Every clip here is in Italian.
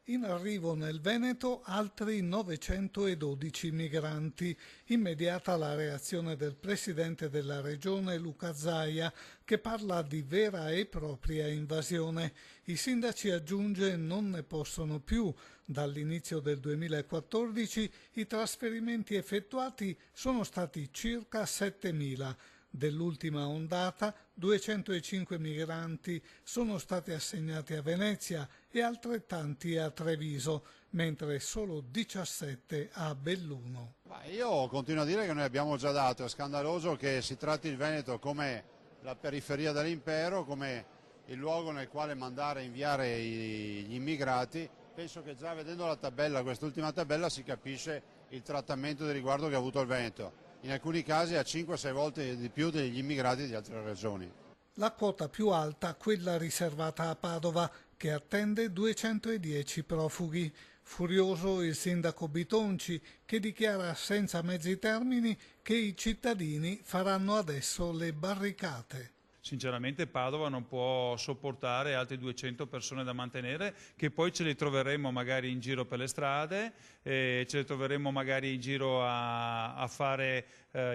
In arrivo nel Veneto altri 912 migranti. Immediata la reazione del presidente della regione Luca Zaia, che parla di vera e propria invasione. I sindaci, aggiunge, non ne possono più. Dall'inizio del 2014 i trasferimenti effettuati sono stati circa 7.000. Dell'ultima ondata, 205 migranti sono stati assegnati a Venezia e altrettanti a Treviso, mentre solo 17 a Belluno. Io continuo a dire che noi abbiamo già dato, è scandaloso che si tratti il Veneto come la periferia dell'impero, come il luogo nel quale mandare e inviare gli immigrati. Penso che già vedendo la tabella, quest'ultima tabella, si capisce il trattamento di riguardo che ha avuto il Veneto. In alcuni casi a 5-6 volte di più degli immigrati di altre regioni. La quota più alta, quella riservata a Padova, che attende 210 profughi. Furioso il sindaco Bitonci, che dichiara senza mezzi termini che i cittadini faranno adesso le barricate. Sinceramente Padova non può sopportare altre 200 persone da mantenere, che poi ce le troveremo magari in giro per le strade, ce le troveremo magari in giro a fare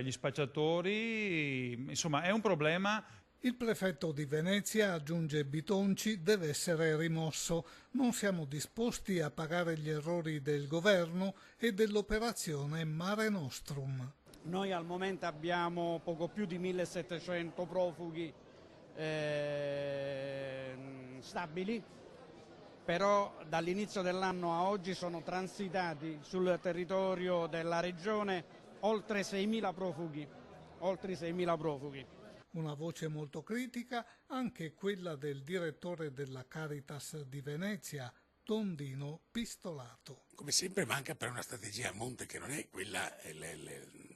gli spacciatori. Insomma, è un problema. Il prefetto di Venezia, aggiunge Bitonci, deve essere rimosso. Non siamo disposti a pagare gli errori del governo e dell'operazione Mare Nostrum. Noi al momento abbiamo poco più di 1700 profughi stabili, però dall'inizio dell'anno a oggi sono transitati sul territorio della regione oltre 6.000 profughi. Una voce molto critica anche quella del direttore della Caritas di Venezia, Dondino Pistolato. Come sempre manca però una strategia a monte che non è quella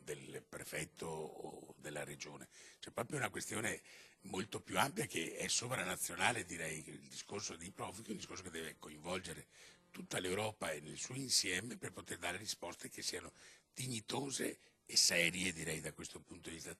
del prefetto o della regione, c'è proprio una questione molto più ampia che è sovranazionale, direi, il discorso dei profughi, un discorso che deve coinvolgere tutta l'Europa e nel suo insieme per poter dare risposte che siano dignitose e serie, direi, da questo punto di vista.